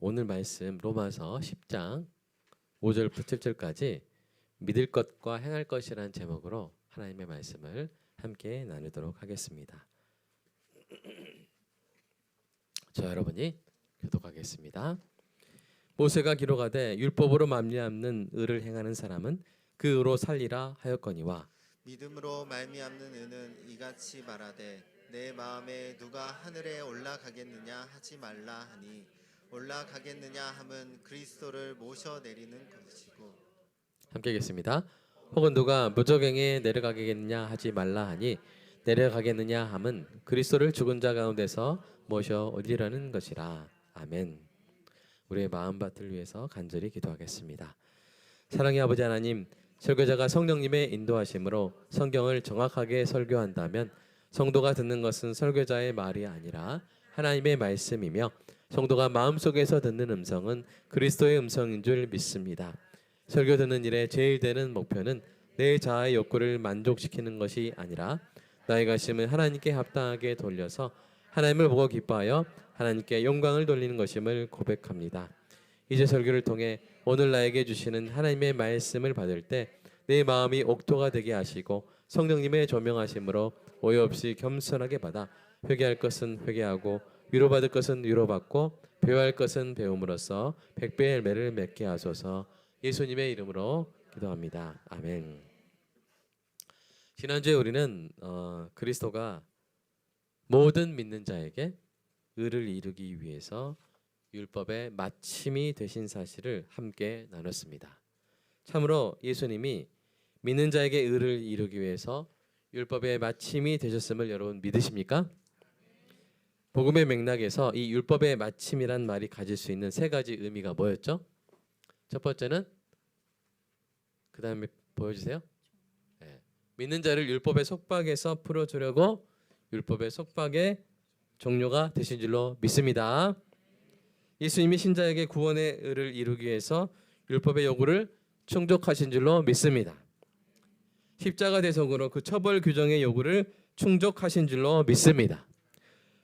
오늘 말씀 로마서 10장 5절부터 7절까지 믿을 것과 행할 것이라는 제목으로 하나님의 말씀을 함께 나누도록 하겠습니다. 저 여러분이 교독하겠습니다. 모세가 기록하되 율법으로 말미암는 의를 행하는 사람은 그 의로 살리라 하였거니와 믿음으로 말미암는 의는 이같이 말하되 내 마음에 누가 하늘에 올라가겠느냐 하지 말라 하니 올라가겠느냐 함은 그리스도를 모셔 내리는 것이고 함께 읽겠습니다. 혹은 누가 무저갱에 내려가겠느냐 하지 말라 하니 내려가겠느냐 함은 그리스도를 죽은 자 가운데서 모셔 얻으려는 것이라. 아멘. 우리의 마음밭을 위해서 간절히 기도하겠습니다. 사랑의 아버지 하나님, 설교자가 성령님의 인도하심으로 성경을 정확하게 설교한다면 성도가 듣는 것은 설교자의 말이 아니라 하나님의 말씀이며 성도가 마음속에서 듣는 음성은 그리스도의 음성인 줄 믿습니다. 설교 듣는 일에 제일 되는 목표는 내 자아의 욕구를 만족시키는 것이 아니라 나의 가심을 하나님께 합당하게 돌려서 하나님을 보고 기뻐하여 하나님께 영광을 돌리는 것임을 고백합니다. 이제 설교를 통해 오늘 나에게 주시는 하나님의 말씀을 받을 때 내 마음이 옥토가 되게 하시고 성령님의 조명하심으로 오해 없이 겸손하게 받아 회개할 것은 회개하고 위로받을 것은 위로받고 배워할 것은 배움으로써 백배의 열매를 맺게 하소서. 예수님의 이름으로 기도합니다. 아멘. 지난주에 우리는 그리스도가 모든 믿는 자에게 의를 이루기 위해서 율법의 마침이 되신 사실을 함께 나눴습니다. 참으로 예수님이 믿는 자에게 의를 이루기 위해서 율법의 마침이 되셨음을 여러분 믿으십니까? 복음의 맥락에서 이 율법의 마침이란 말이 가질 수 있는 세 가지 의미가 뭐였죠? 첫 번째는 그 다음에 보여주세요. 네. 믿는 자를 율법의 속박에서 풀어주려고 율법의 속박의 종료가 되신 줄로 믿습니다. 예수님이 신자에게 구원의 의를 이루기 위해서 율법의 요구를 충족하신 줄로 믿습니다. 십자가 대속으로 그 처벌 규정의 요구를 충족하신 줄로 믿습니다.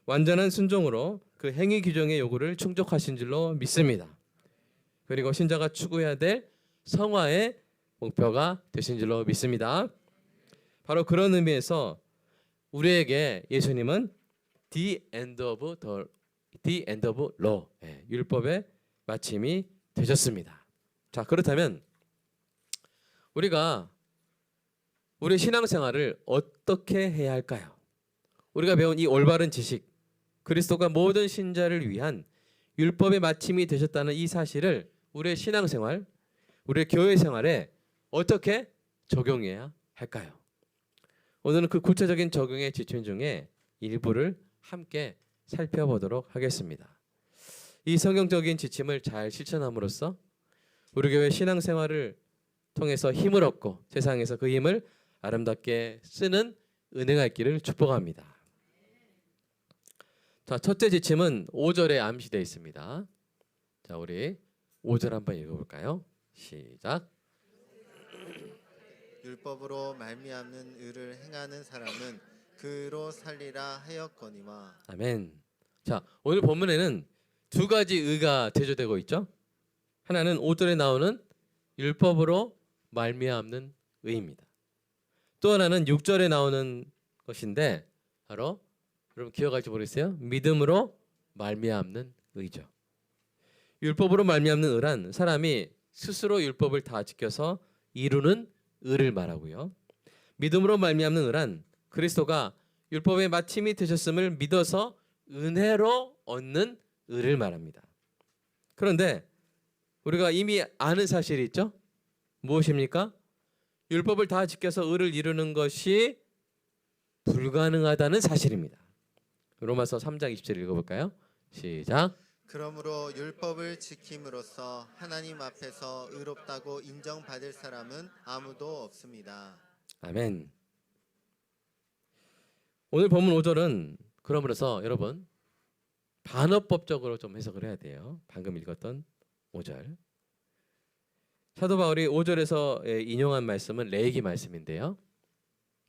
완전한 순종으로 그 행위 규정의 요구를 충족하신 줄로 믿습니다. 그리고 신자가 추구해야 될 성화의 목표가 되신 줄로 믿습니다. 바로 그런 의미에서 우리에게 예수님은 the end of law, 율법의 마침이 되셨습니다. 자, 그렇다면 우리가 우리 신앙생활을 어떻게 해야 할까요? 우리가 배운 이 올바른 지식, 그리스도가 모든 신자를 위한 율법의 마침이 되셨다는 이 사실을 우리의 신앙생활, 우리의 교회 생활에 어떻게 적용해야 할까요? 오늘은 그 구체적인 적용의 지침 중에 일부를 함께 살펴보도록 하겠습니다. 이 성경적인 지침을 잘 실천함으로써 우리 교회 신앙생활을 통해서 힘을 얻고 세상에서 그 힘을 아름답게 쓰는 은혜가 있기를 축복합니다. 자, 첫째 지침은 5절에 암시되어 있습니다. 자, 우리 5절 한번 읽어볼까요? 시작. 율법으로 말미암는 의를 행하는 사람은 그로 살리라 하였거니와. 아멘. 자, 오늘 본문에는 두 가지 의가 대조되고 있죠. 하나는 5절에 나오는 율법으로 말미암는 의입니다. 또 하나는 6절에 나오는 것인데 바로 여러분 기억할지 모르겠어요. 믿음으로 말미암는 의죠. 율법으로 말미암는 의란 사람이 스스로 율법을 다 지켜서 이루는 의를 말하고요. 믿음으로 말미암는 의란 그리스도가 율법의 마침이 되셨음을 믿어서 은혜로 얻는 의를 말합니다. 그런데 우리가 이미 아는 사실이 있죠? 무엇입니까? 율법을 다 지켜서 의를 이루는 것이 불가능하다는 사실입니다. 로마서 3장 20절 읽어볼까요? 시작. 그러므로 율법을 지킴으로써 하나님 앞에서 의롭다고 인정받을 사람은 아무도 없습니다. 아멘. 오늘 본문 5절은 그러므로서 여러분 반어법적으로 좀 해석을 해야 돼요. 방금 읽었던 5절. 사도 바울이 5절에서 인용한 말씀은 레위기 말씀인데요.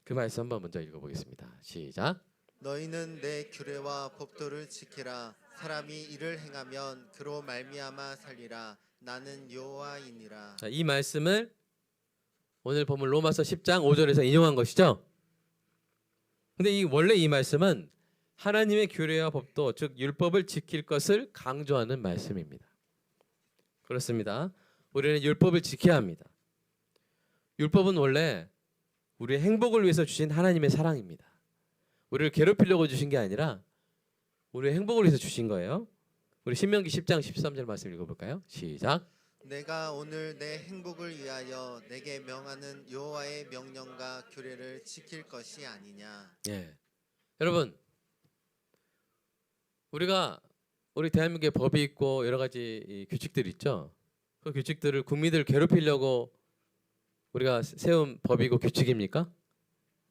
그 말씀 한번 먼저 읽어보겠습니다. 시작. 너희는 내 규례와 법도를 지키라. 사람이 이를 행하면 그로 말미암아 살리라. 나는 여호와이니라. 자, 이 말씀을 오늘 본문 로마서 10장 5절에서 인용한 것이죠. 근데 원래 이 말씀은 하나님의 규례와 법도, 즉 율법을 지킬 것을 강조하는 말씀입니다. 그렇습니다. 우리는 율법을 지켜야 합니다. 율법은 원래 우리의 행복을 위해서 주신 하나님의 사랑입니다. 우리를 괴롭히려고 주신 게 아니라 우리의 행복을 위해서 주신 거예요. 우리 신명기 10장 13절 말씀 읽어볼까요? 시작. 내가 오늘 내 행복을 위하여 내게 명하는 여호와의 명령과 규례를 지킬 것이 아니냐. 예, 여러분, 우리 대한민국에 법이 있고 여러 가지 이 규칙들이 있죠. 그 규칙들을 국민들을 괴롭히려고 우리가 세운 법이고 규칙입니까?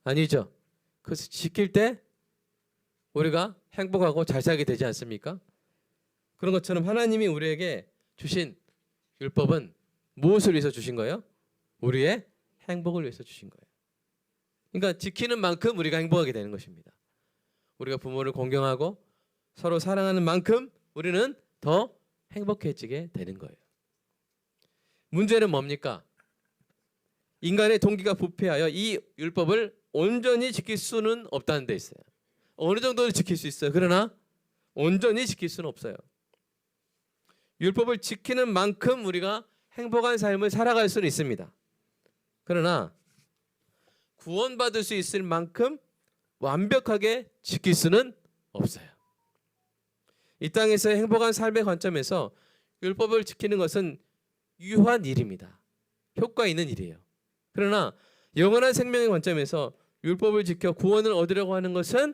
아니죠. 그래서 지킬 때 우리가 행복하고 잘 살게 되지 않습니까? 그런 것처럼 하나님이 우리에게 주신 율법은 무엇을 위해서 주신 거예요? 우리의 행복을 위해서 주신 거예요. 그러니까 지키는 만큼 우리가 행복하게 되는 것입니다. 우리가 부모를 공경하고 서로 사랑하는 만큼 우리는 더 행복해지게 되는 거예요. 문제는 뭡니까? 인간의 동기가 부패하여 이 율법을 온전히 지킬 수는 없다는 데 있어요. 어느 정도는 지킬 수 있어요. 그러나 온전히 지킬 수는 없어요. 율법을 지키는 만큼 우리가 행복한 삶을 살아갈 수는 있습니다. 그러나 구원받을 수 있을 만큼 완벽하게 지킬 수는 없어요. 이 땅에서의 행복한 삶의 관점에서 율법을 지키는 것은 유효한 일입니다. 효과 있는 일이에요. 그러나 영원한 생명의 관점에서 율법을 지켜 구원을 얻으려고 하는 것은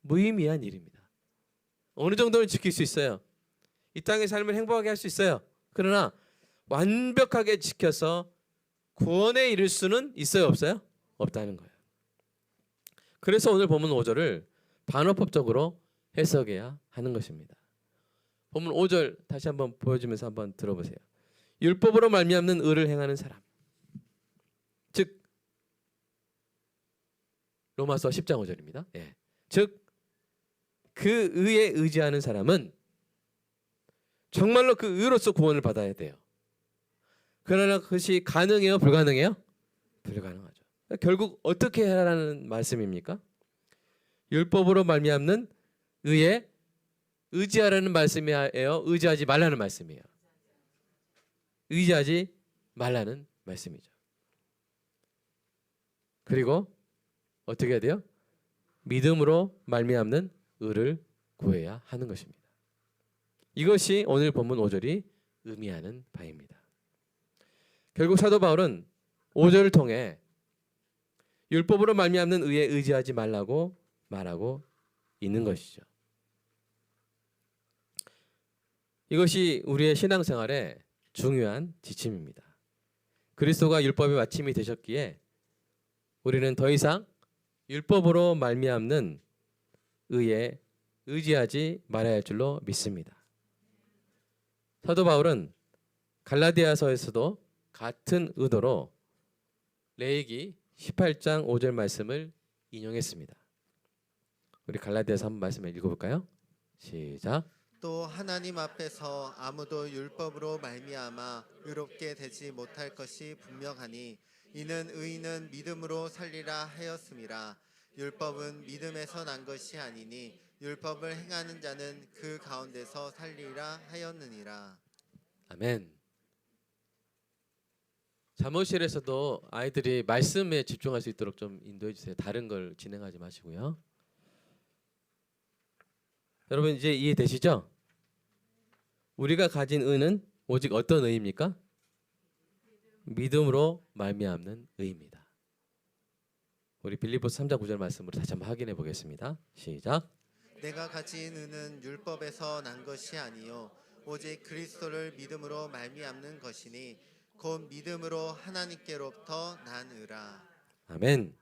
무의미한 일입니다. 어느 정도는 지킬 수 있어요. 이 땅의 삶을 행복하게 할 수 있어요. 그러나 완벽하게 지켜서 구원에 이를 수는 있어요, 없어요? 없다는 거예요. 그래서 오늘 본문 5절을 반어법적으로 해석해야 하는 것입니다. 본문 5절 다시 한번 보여주면서 한번 들어보세요. 율법으로 말미암는 의를 행하는 사람, 즉 로마서 10장 5절입니다. 예. 즉 그 의에 의지하는 사람은 정말로 그 의로서 구원을 받아야 돼요. 그러나 그것이 가능해요? 불가능해요? 불가능하죠. 결국 어떻게 해라는 말씀입니까? 율법으로 말미암는 의에 의지하라는 말씀이에요? 의지하지 말라는 말씀이에요? 의지하지 말라는 말씀이죠. 그리고 어떻게 해야 돼요? 믿음으로 말미암는 의를 구해야 하는 것입니다. 이것이 오늘 본문 5절이 의미하는 바입니다. 결국 사도 바울은 5절을 통해 율법으로 말미암는 의에 의지하지 말라고 말하고 있는 것이죠. 이것이 우리의 신앙생활의 중요한 지침입니다. 그리스도가 율법의 마침이 되셨기에 우리는 더 이상 율법으로 말미암는 의에 의지하지 말아야 할 줄로 믿습니다. 사도 바울은 갈라디아서에서도 같은 의도로 레위기 18장 5절 말씀을 인용했습니다. 우리 갈라디아서 한번 말씀을 읽어볼까요? 시작. 또 하나님 앞에서 아무도 율법으로 말미암아 의롭게 되지 못할 것이 분명하니 이는 의인은 믿음으로 살리라 하였음이라. 율법은 믿음에서 난 것이 아니니 율법을 행하는 자는 그 가운데서 살리라 하였느니라. 아멘. 사무실에서도 아이들이 말씀에 집중할 수 있도록 좀 인도해 주세요. 다른 걸 진행하지 마시고요. 여러분 이제 이해되시죠? 우리가 가진 의는 오직 어떤 의입니까? 믿음으로 말미암는 의입니다. 우리 빌립보서 3장 9절 말씀으로 다시 한번 확인해 보겠습니다. 시작. 내가 가진 의는 율법에서 난 것이 아니요 오직 그리스도를 믿음으로 말미암는 것이니 곧 믿음으로 하나님께로부터 난 의라. 아멘.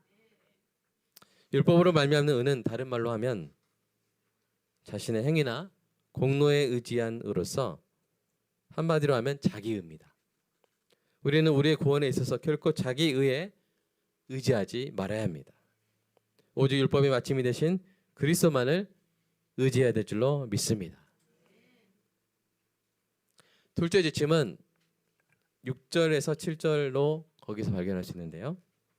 율법으로 말미암는 의는 다른 말로 하면 자신의 행위나 공로에 의지한 의로서 한마디로 하면 자기의입니다. 우리는 우리의 구원에 있어서 결코 자기의에 의지하지 말아야 합니다. 오직 율법의 마침이 되신 그리스도만을 의지해야 될 줄로 믿습니다. 둘째 지침은 6절에서 7절로 거기서 발견할 수 있는데요.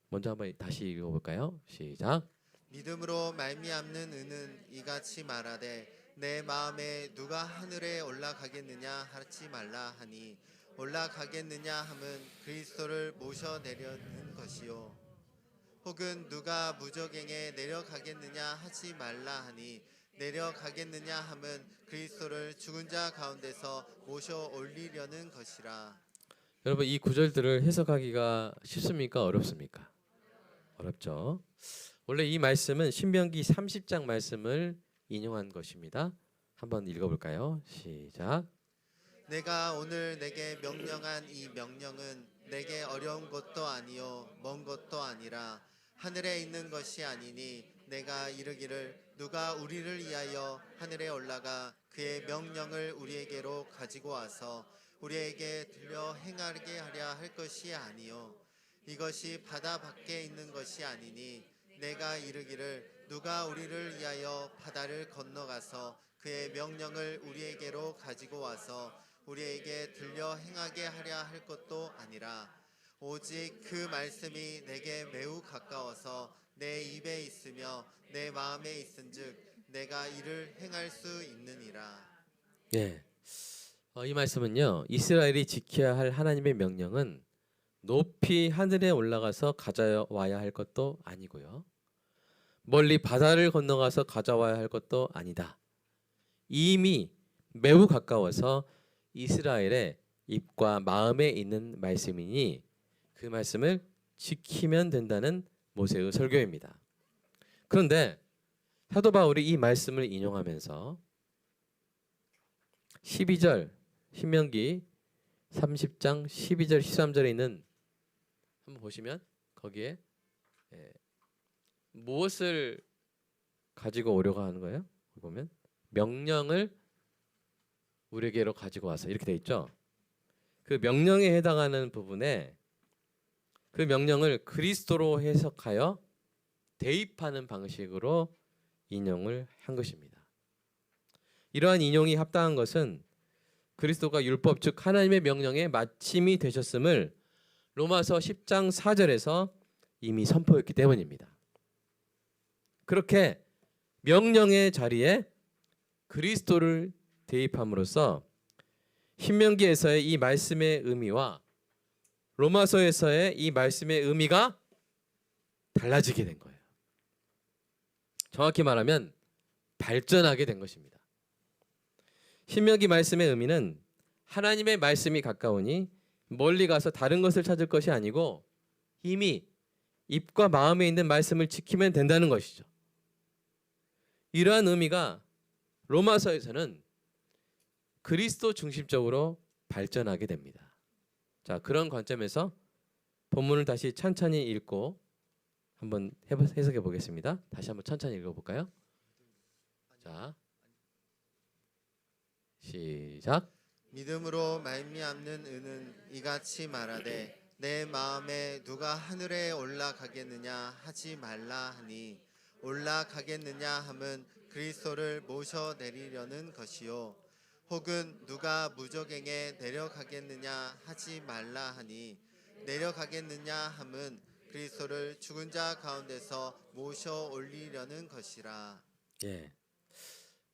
먼저 한번 다시 읽어볼까요? 시작. 믿음으로 말미암는 의는 이같이 말하되 내 마음에 누가 하늘에 올라가겠느냐 하지 말라 하니 올라가겠느냐 함은 그리스도를 모셔내려는 것이요 혹은 누가 무저갱에 내려가겠느냐 하지 말라 하니 내려가겠느냐 함은 그리스도를 죽은 자 가운데서 모셔 올리려는 것이라. 여러분 이 구절들을 해석하기가 쉽습니까? 어렵습니까? 어렵죠. 원래 이 말씀은 신명기 30장 말씀을 인용한 것입니다. 한번 읽어볼까요? 시작. 내가 오늘 내게 명령한 이 명령은 내게 어려운 것도 아니요 먼 것도 아니라 하늘에 있는 것이 아니니 내가 이르기를 누가 우리를 위하여 하늘에 올라가 그의 명령을 우리에게로 가지고 와서 우리에게 들려 행하게 하려 할 것이 아니요 이것이 바다 밖에 있는 것이 아니니 내가 이르기를 누가 우리를 위하여 바다를 건너가서 그의 명령을 우리에게로 가지고 와서 우리에게 들려 행하게 하려 할 것도 아니라 오직 그 말씀이 내게 매우 가까워서 내 입에 있으며 내 마음에 있은즉 내가 이를 행할 수 있느니라. 예. 이 말씀은요. 이스라엘이 지켜야 할 하나님의 명령은 높이 하늘에 올라가서 가져와야 할 것도 아니고요. 멀리 바다를 건너가서 가져와야 할 것도 아니다. 이미 매우 가까워서 이스라엘의 입과 마음에 있는 말씀이니 그 말씀을 지키면 된다는 모세의 설교입니다. 그런데 사도 바울이 이 말씀을 인용하면서 12절 신명기 30장 12절 13절에 있는 한번 보시면 거기에 무엇을 가지고 오려고 하는 거예요? 보면 명령을 우리에게로 가지고 와서 이렇게 돼 있죠. 그 명령에 해당하는 부분에 그 명령을 그리스도로 해석하여 대입하는 방식으로 인용을 한 것입니다. 이러한 인용이 합당한 것은 그리스도가 율법 즉 하나님의 명령의 마침이 되셨음을 로마서 10장 4절에서 이미 선포했기 때문입니다. 그렇게 명령의 자리에 그리스도를 대입함으로써 신명기에서의 이 말씀의 의미와 로마서에서의 이 말씀의 의미가 달라지게 된 거예요. 정확히 말하면 발전하게 된 것입니다. 신명기 말씀의 의미는 하나님의 말씀이 가까우니 멀리 가서 다른 것을 찾을 것이 아니고 이미 입과 마음에 있는 말씀을 지키면 된다는 것이죠. 이러한 의미가 로마서에서는 그리스도 중심적으로 발전하게 됩니다. 자, 그런 관점에서 본문을 다시 천천히 읽고 한번 해석해 보겠습니다. 다시 한번 천천히 읽어볼까요? 자, 시작. 믿음으로 말미암는 의는 이같이 말하되 내 마음에 누가 하늘에 올라가겠느냐 하지 말라 하니 올라가겠느냐 함은 그리스도를 모셔 내리려는 것이요 혹은 누가 무저갱에 내려가겠느냐 하지 말라 하니 내려가겠느냐 함은 그리스도를 죽은 자 가운데서 모셔 올리려는 것이라. 예.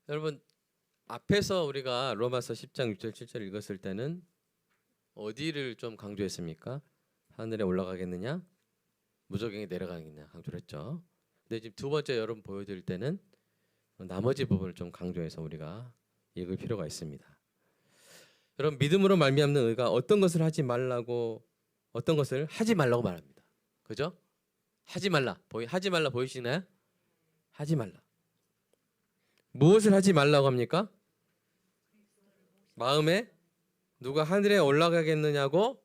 여러분 앞에서 우리가 로마서 10장 6절 7절 읽었을 때는 어디를 좀 강조했습니까? 하늘에 올라가겠느냐? 무저갱에 내려가겠느냐 강조를 했죠. 근데 지금 두 번째 여러분 보여드릴 때는 나머지 부분을 좀 강조해서 우리가 읽을 필요가 있습니다. 여러분 믿음으로 말미암는 의가 어떤 것을 하지 말라고 어떤 것을 하지 말라고 말합니다. 그죠? 하지 말라. 하지 말라 보이시나요? 하지 말라. 무엇을 하지 말라고 합니까? 마음에 누가 하늘에 올라가겠느냐고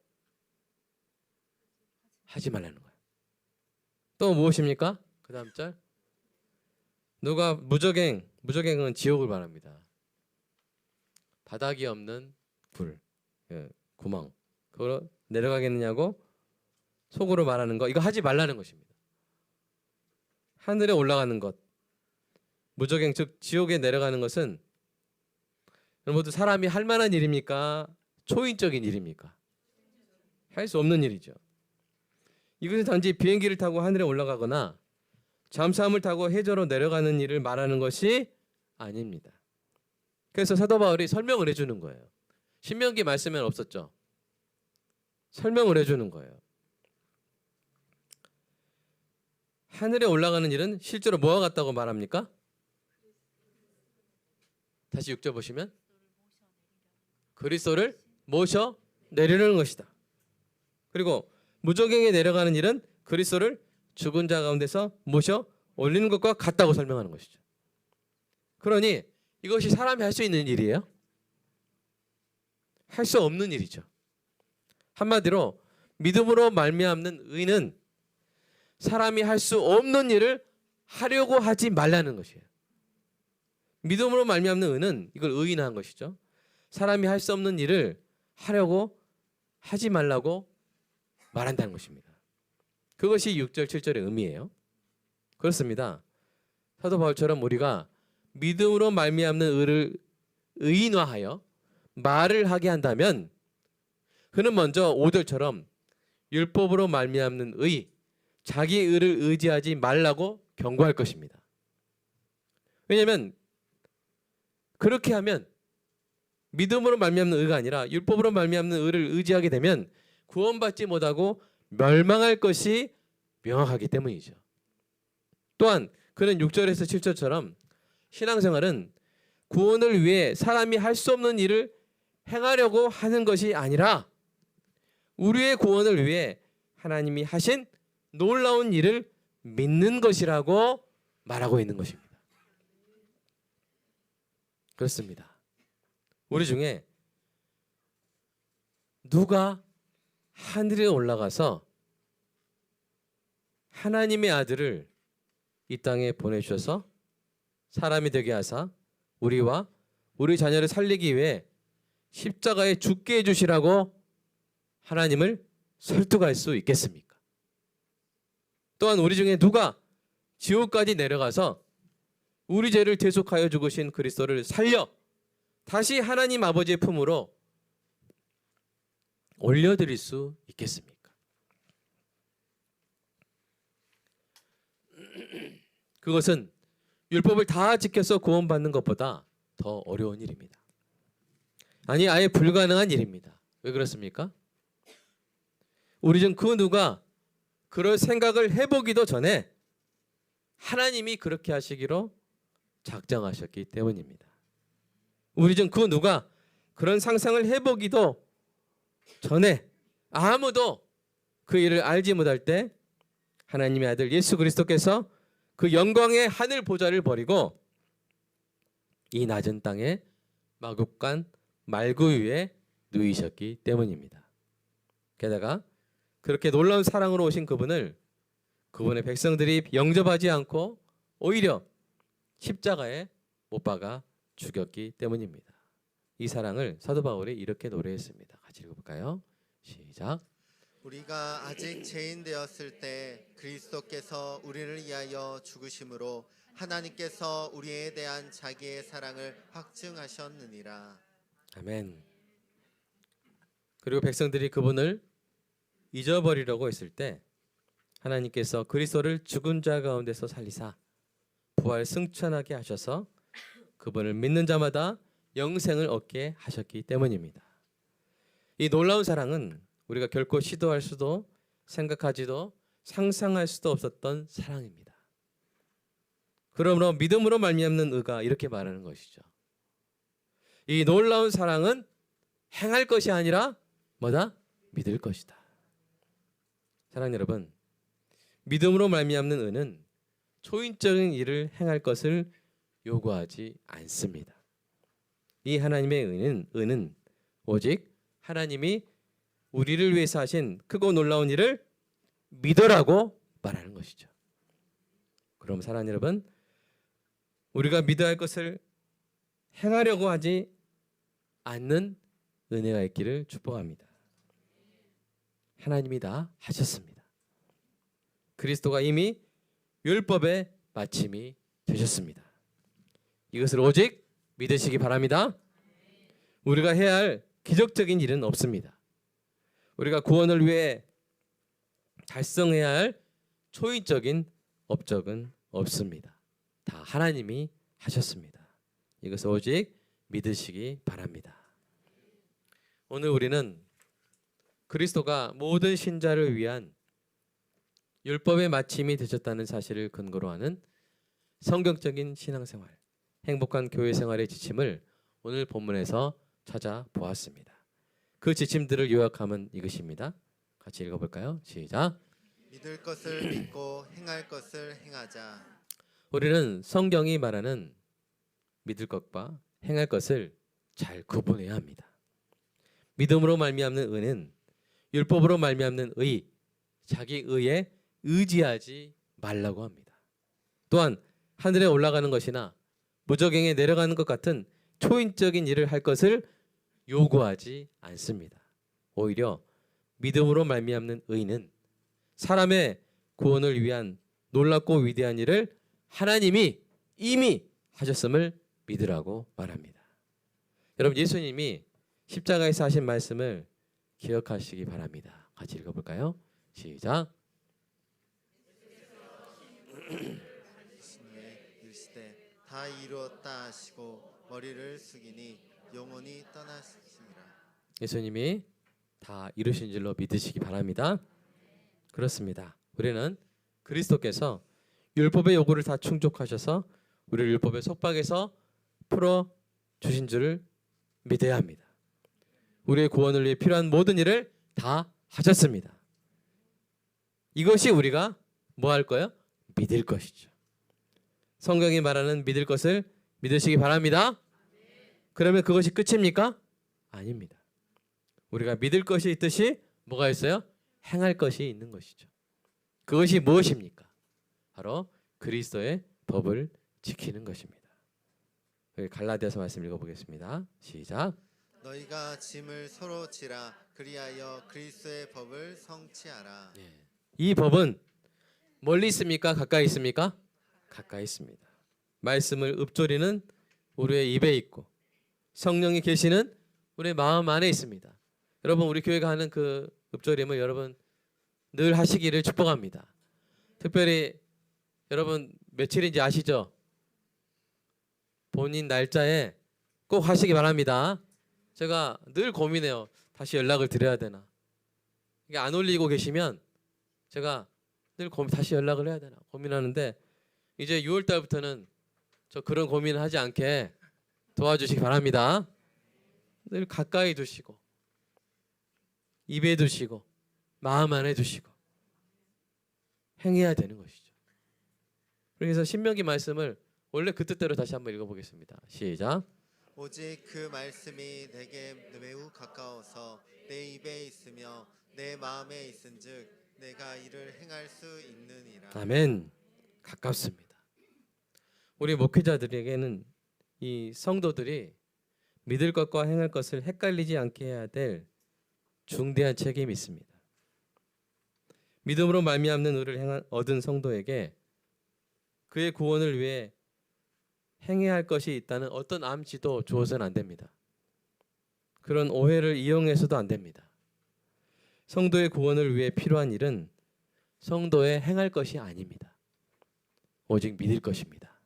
하지 말라는 거예요. 또 무엇입니까? 그 다음 절. 누가 무저갱은 지옥을 말합니다. 바닥이 없는 불, 구멍. 그걸 내려가겠느냐고 속으로 말하는 거. 이거 하지 말라는 것입니다. 하늘에 올라가는 것, 무저갱 즉 지옥에 내려가는 것은 모두 사람이 할 만한 일입니까? 초인적인 일입니까? 할 수 없는 일이죠. 이것은 단지 비행기를 타고 하늘에 올라가거나 잠수함을 타고 해저로 내려가는 일을 말하는 것이 아닙니다. 그래서 사도 바울이 설명을 해주는 거예요. 신명기 말씀에는 없었죠. 설명을 해주는 거예요. 하늘에 올라가는 일은 실제로 뭐와 같다고 말합니까? 다시 6절 보시면 그리스도를 모셔 내리는 것이다. 그리고 무저갱에 내려가는 일은 그리스도를 죽은 자 가운데서 모셔 올리는 것과 같다고 설명하는 것이죠. 그러니 이것이 사람이 할 수 있는 일이에요? 할 수 없는 일이죠. 한마디로 믿음으로 말미암는 의는 사람이 할 수 없는 일을 하려고 하지 말라는 것이에요. 믿음으로 말미암는 의는 이걸 의인화한 것이죠. 사람이 할 수 없는 일을 하려고 하지 말라고 말한다는 것입니다. 그것이 6절 7절의 의미예요. 그렇습니다. 사도 바울처럼 우리가 믿음으로 말미암는 의를 의인화하여 말을 하게 한다면 그는 먼저 5절처럼 율법으로 말미암는 의, 자기 의를 의지하지 말라고 경고할 것입니다. 왜냐하면 그렇게 하면 믿음으로 말미암는 의가 아니라 율법으로 말미암는 의를 의지하게 되면 구원받지 못하고 멸망할 것이 명확하기 때문이죠. 또한 그는 6절에서 7절처럼 신앙생활은 구원을 위해 사람이 할 수 없는 일을 행하려고 하는 것이 아니라 우리의 구원을 위해 하나님이 하신 놀라운 일을 믿는 것이라고 말하고 있는 것입니다. 그렇습니다. 우리 중에 누가 하늘에 올라가서 하나님의 아들을 이 땅에 보내주셔서 사람이 되게 하사 우리와 우리 자녀를 살리기 위해 십자가에 죽게 해주시라고 하나님을 설득할 수 있겠습니까? 또한 우리 중에 누가 지옥까지 내려가서 우리 죄를 대속하여 죽으신 그리스도를 살려 다시 하나님 아버지의 품으로 올려드릴 수 있겠습니까? 그것은 율법을 다 지켜서 구원받는 것보다 더 어려운 일입니다. 아니, 아예 불가능한 일입니다. 왜 그렇습니까? 우리 중 그 누가 그럴 생각을 해보기도 전에 하나님이 그렇게 하시기로 작정하셨기 때문입니다. 우리 중 그 누가 그런 상상을 해보기도 전에 아무도 그 일을 알지 못할 때 하나님의 아들 예수 그리스도께서 그 영광의 하늘 보좌를 버리고 이 낮은 땅에 마국간 말구 위에 누이셨기 때문입니다. 게다가 그렇게 놀라운 사랑으로 오신 그분을 그분의 백성들이 영접하지 않고 오히려 십자가에 못 박아 죽였기 때문입니다. 이 사랑을 사도 바울이 이렇게 노래했습니다. 같이 읽어볼까요? 시작. 우리가 아직 죄인 되었을 때 그리스도께서 우리를 위하여 죽으심으로 하나님께서 우리에 대한 자기의 사랑을 확증하셨느니라. 아멘. 그리고 백성들이 그분을 잊어버리려고 했을 때 하나님께서 그리스도를 죽은 자 가운데서 살리사 부활 승천하게 하셔서 그분을 믿는 자마다 영생을 얻게 하셨기 때문입니다. 이 놀라운 사랑은 우리가 결코 시도할 수도 생각하지도 상상할 수도 없었던 사랑입니다. 그러므로 믿음으로 말미암는 의가 이렇게 말하는 것이죠. 이 놀라운 사랑은 행할 것이 아니라 뭐다? 믿을 것이다. 사랑하는 여러분, 믿음으로 말미암는 의는 초인적인 일을 행할 것을 요구하지 않습니다. 이 하나님의 의는 오직 하나님이 우리를 위해서 하신 크고 놀라운 일을 믿으라고 말하는 것이죠. 그럼 사랑하는 여러분, 우리가 믿어야 할 것을 행하려고 하지 않는 은혜가 있기를 축복합니다. 하나님이 다 하셨습니다. 그리스도가 이미 율법에 마침이 되셨습니다. 이것을 오직 믿으시기 바랍니다. 우리가 해야 할 기적적인 일은 없습니다. 우리가 구원을 위해 달성해야 할 초인적인 업적은 없습니다. 다 하나님이 하셨습니다. 이것을 오직 믿으시기 바랍니다. 오늘 우리는 그리스도가 모든 신자를 위한 율법의 마침이 되셨다는 사실을 근거로 하는 성경적인 신앙생활, 행복한 교회 생활의 지침을 오늘 본문에서 찾아보았습니다. 그 지침들을 요약하면 이것입니다. 같이 읽어볼까요? 시작. 믿을 것을 믿고 행할 것을 행하자. 우리는 성경이 말하는 믿을 것과 행할 것을 잘 구분해야 합니다. 믿음으로 말미암는 의는 율법으로 말미암는 의, 자기 의에 의지하지 말라고 합니다. 또한 하늘에 올라가는 것이나 무저갱에 내려가는 것 같은 초인적인 일을 할 것을 요구하지 않습니다. 오히려 믿음으로 말미암는 의는 사람의 구원을 위한 놀랍고 위대한 일을 하나님이 이미 하셨음을 믿으라고 말합니다. 여러분, 예수님이 십자가에서 하신 말씀을 기억하시기 바랍니다. 같이 읽어볼까요? 시작. 이르시되 다 이루었다 하시고 머리를 숙이니 영혼이 떠나시니라. 예수님이 다 이루신 줄로 믿으시기 바랍니다. 그렇습니다. 우리는 그리스도께서 율법의 요구를 다 충족하셔서 우리를 율법의 속박에서 풀어 주신 줄을 믿어야 합니다. 우리의 구원을 위해 필요한 모든 일을 다 하셨습니다. 이것이 우리가 뭐 할 거예요? 믿을 것이죠. 성경이 말하는 믿을 것을 믿으시기 바랍니다. 그러면 그것이 끝입니까? 아닙니다. 우리가 믿을 것이 있듯이 뭐가 있어요? 행할 것이 있는 것이죠. 그것이 무엇입니까? 바로 그리스도의 법을 지키는 것입니다. 여기 갈라디아서 말씀 읽어보겠습니다. 시작. 너희가 짐을 서로 지라 그리하여 그리스도의 법을 성취하라. 이 법은 멀리 있습니까? 가까이 있습니까? 가까이 있습니다. 말씀을 읊조리는 우리의 입에 있고 성령이 계시는 우리의 마음 안에 있습니다. 여러분, 우리 교회가 하는 그 읊조림을 여러분 늘 하시기를 축복합니다. 특별히 여러분 며칠인지 아시죠? 본인 날짜에 꼭 하시기 바랍니다. 제가 늘 고민해요. 다시 연락을 드려야 되나? 이게 안 올리고 계시면 제가 늘 다시 연락을 해야 되나 고민하는데, 이제 6월 달부터는 저 그런 고민을 하지 않게 도와주시기 바랍니다. 늘 가까이 두시고 입에 두시고 마음 안에 두시고 행해야 되는 것이죠. 그래서 신명기 말씀을 원래 그 뜻대로 다시 한번 읽어보겠습니다. 시작. 오직 그 말씀이 내게 매우 가까워서 내 입에 있으며 내 마음에 있은즉 내가 이를 행할 수 있느니라. 아멘. 가깝습니다. 우리 목회자들에게는 이 성도들이 믿을 것과 행할 것을 헷갈리지 않게 해야 될 중대한 책임이 있습니다. 믿음으로 말미암는 의를 얻은 성도에게 그의 구원을 위해 행해야 할 것이 있다는 어떤 암시도 주어서는 안 됩니다. 그런 오해를 이용해서도 안 됩니다. 성도의 구원을 위해 필요한 일은 성도의 행할 것이 아닙니다. 오직 믿을 것입니다.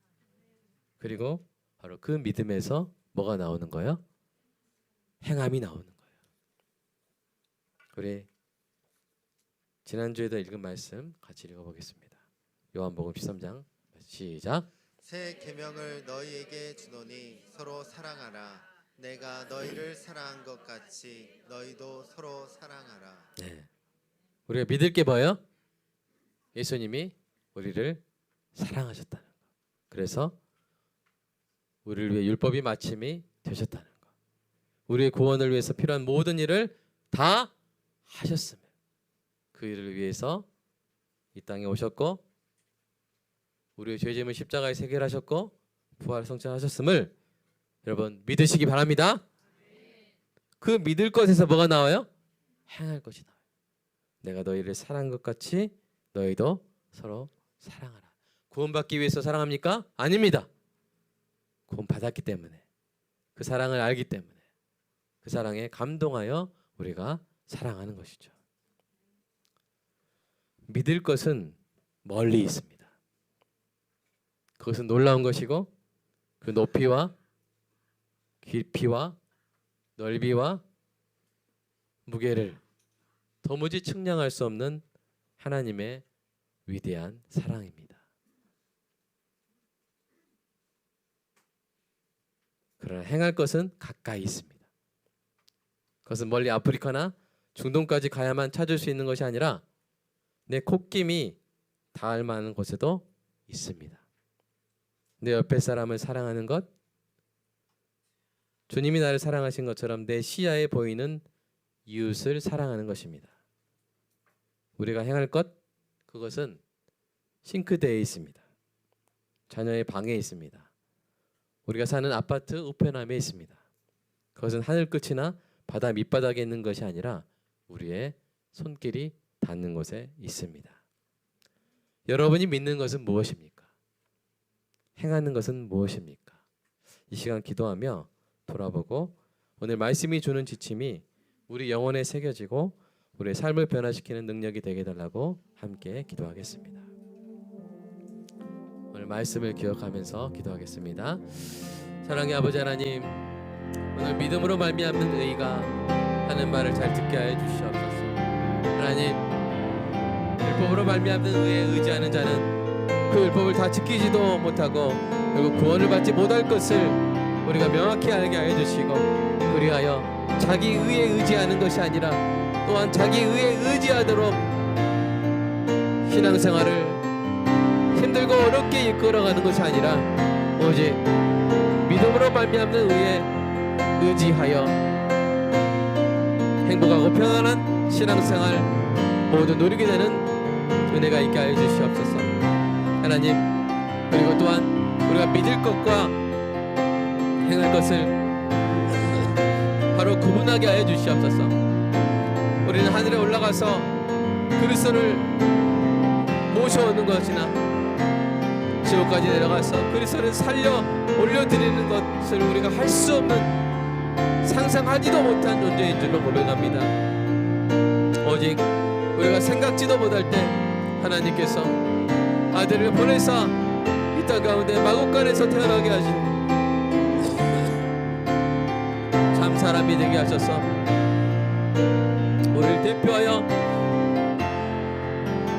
그리고 바로 그 믿음에서 뭐가 나오는 거예요? 행함이 나오는 거예요. 우리 지난주에도 읽은 말씀 같이 읽어보겠습니다. 요한복음 13장 시작. 새 계명을 너희에게 주노니 서로 사랑하라. 내가 너희를 사랑한 것 같이 너희도 서로 사랑하라. 네. 우리가 믿을 게 뭐예요? 예수님이 우리를 사랑하셨다는 거. 그래서 우리를 위해 율법이 마침이 되셨다는 거. 우리의 구원을 위해서 필요한 모든 일을 다 하셨으며 그 일을 위해서 이 땅에 오셨고 우리의 죄짐을 십자가에 해결하셨고 부활 성취하셨음을 여러분 믿으시기 바랍니다. 그 믿을 것에서 뭐가 나와요? 행할 것이 나와요. 내가 너희를 사랑한 것 같이 너희도 서로 사랑하라. 구원받기 위해서 사랑합니까? 아닙니다. 구원받았기 때문에, 그 사랑을 알기 때문에, 그 사랑에 감동하여 우리가 사랑하는 것이죠. 믿을 것은 멀리 있습니다. 그것은 놀라운 것이고 그 높이와 깊이와 넓이와 무게를 도무지 측량할 수 없는 하나님의 위대한 사랑입니다. 그러나 행할 것은 가까이 있습니다. 그것은 멀리 아프리카나 중동까지 가야만 찾을 수 있는 것이 아니라 내 콧김이 닿을 만한 곳에도 있습니다. 내 옆에 사람을 사랑하는 것, 주님이 나를 사랑하신 것처럼 내 시야에 보이는 이웃을 사랑하는 것입니다. 우리가 행할 것, 그것은 싱크대에 있습니다. 자녀의 방에 있습니다. 우리가 사는 아파트 우편함에 있습니다. 그것은 하늘 끝이나 바다 밑바닥에 있는 것이 아니라 우리의 손길이 닿는 곳에 있습니다. 여러분이 믿는 것은 무엇입니까? 행하는 것은 무엇입니까? 이 시간 기도하며 돌아보고 오늘 말씀이 주는 지침이 우리 영혼에 새겨지고 우리의 삶을 변화시키는 능력이 되게 해달라고 함께 기도하겠습니다. 오늘 말씀을 기억하면서 기도하겠습니다. 사랑의 아버지 하나님, 오늘 믿음으로 말미암는 의가 하는 말을 잘 듣게 하여 주시옵소서. 하나님, 율법으로 말미암는 의에 의지하는 자는 그 율법을 다 지키지도 못하고 결국 구원을 받지 못할 것을 우리가 명확히 알게 하여 주시고, 그리하여 자기 의에 의지하는 것이 아니라 또한 자기 의에 의지하도록 신앙생활을 힘들고 어렵게 이끌어가는 것이 아니라 오직 믿음으로 말미암는 의에 의지하여 행복하고 평안한 신앙생활 모두 누리게 되는 은혜가 있게 하여 주시옵소서. 하나님, 그리고 또한 우리가 믿을 것과 행할 것을 바로 구분하게 하여 주시옵소서. 우리는 하늘에 올라가서 그리스도를 모셔오는 것이나 지옥까지 내려가서 그리스도를 살려 올려드리는 것을 우리가 할 수 없는, 상상하지도 못한 존재인 줄로 고백합니다. 오직 우리가 생각지도 못할 때 하나님께서 아들을 보내사 이 땅 가운데 마국간에서 태어나게 하시고 참 사람이 되게 하셔서 우리를 대표하여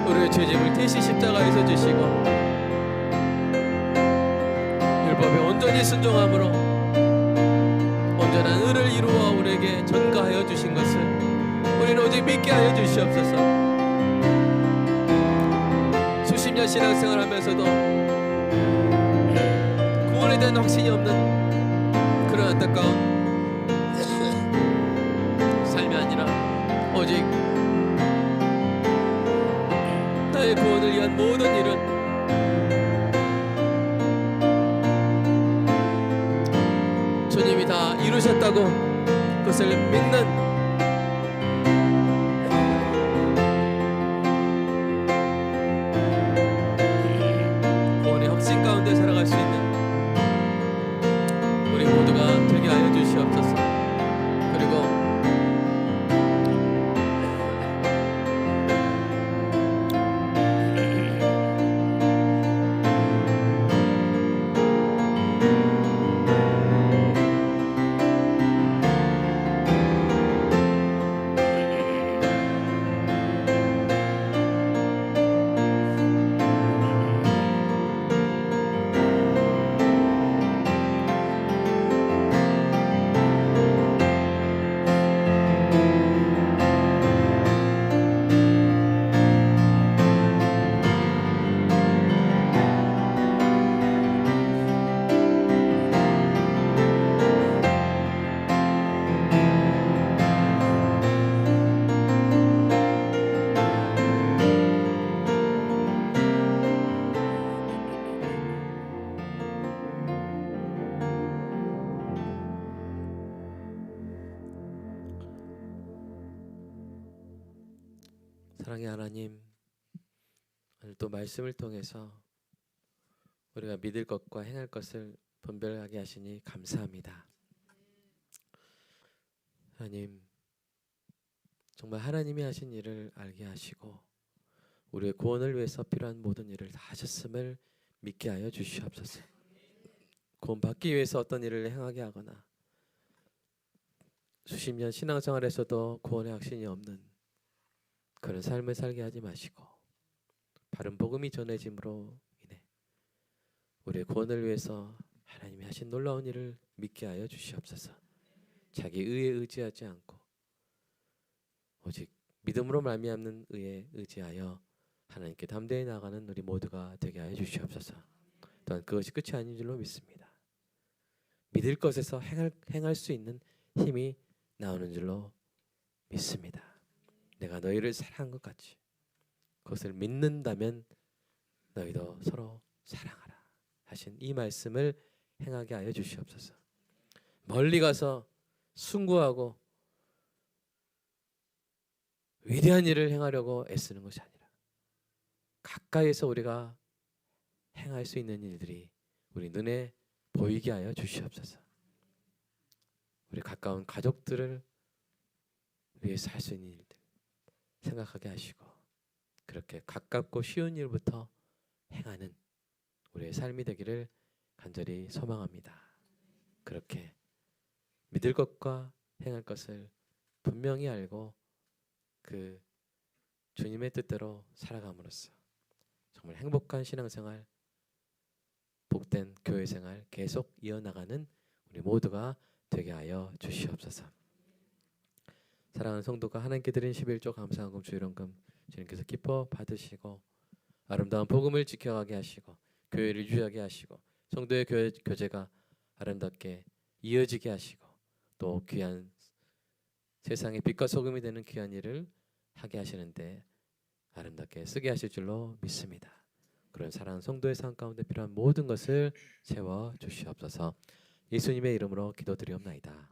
우리의 죄짐을 대신 십자가에서 지시고 율법에 온전히 순종함으로 온전한 의를 이루어 우리에게 전가하여 주신 것을 우리는 오직 믿게 하여 주시옵소서. 수십 년 신앙생활 하면서도 구원에 대한 확신이 없는 그런 안타까운 삶이 아니라 오직 나의 구원을 위한 모든 일은 주님이 다 이루셨다고 그것을 믿는 구원의 확신 가운데 살아갈 수 있는 우리 모두가 되게 하여 주시옵소서. 그리고 사랑의 하나님, 오늘 또 말씀을 통해서 우리가 믿을 것과 행할 것을 분별하게 하시니 감사합니다. 하나님, 정말 하나님이 하신 일을 알게 하시고 우리의 구원을 위해서 필요한 모든 일을 다 하셨음을 믿게 하여 주시옵소서. 구원받기 위해서 어떤 일을 행하게 하거나 수십 년 신앙생활에서도 구원의 확신이 없는 그런 삶을 살게 하지 마시고 바른 복음이 전해짐으로 인해 우리의 구원을 위해서 하나님이 하신 놀라운 일을 믿게 하여 주시옵소서. 자기 의에 의지하지 않고 오직 믿음으로 말미암는 의에 의지하여 하나님께 담대히 나아가는 우리 모두가 되게 하여 주시옵소서. 또한 그것이 끝이 아닌 줄로 믿습니다. 믿을 것에서 행할 수 있는 힘이 나오는 줄로 믿습니다. 내가 너희를 사랑한 것 같이 그것을 믿는다면 너희도 서로 사랑하라 하신 이 말씀을 행하게 하여 주시옵소서. 멀리 가서 숭고하고 위대한 일을 행하려고 애쓰는 것이 아니라 가까이에서 우리가 행할 수 있는 일들이 우리 눈에 보이게 하여 주시옵소서. 우리 가까운 가족들을 위해서 할 수 있는 일들 생각하게 하시고 그렇게 가깝고 쉬운 일부터 행하는 우리의 삶이 되기를 간절히 소망합니다. 그렇게 믿을 것과 행할 것을 분명히 알고 그 주님의 뜻대로 살아감으로써 정말 행복한 신앙생활, 복된 교회생활 계속 이어나가는 우리 모두가 되게 하여 주시옵소서. 사랑하는 성도가 하나님께 드린 11조 감사헌금 주일헌금 주님께서 기뻐 받으시고 아름다운 복음을 지켜가게 하시고 교회를 유지하게 하시고 성도의 교제가 아름답게 이어지게 하시고 또 귀한 세상의 빛과 소금이 되는 귀한 일을 하게 하시는데 아름답게 쓰게 하실 줄로 믿습니다. 그런 사랑하는 성도의 삶 가운데 필요한 모든 것을 채워 주시옵소서. 예수님의 이름으로 기도드리옵나이다.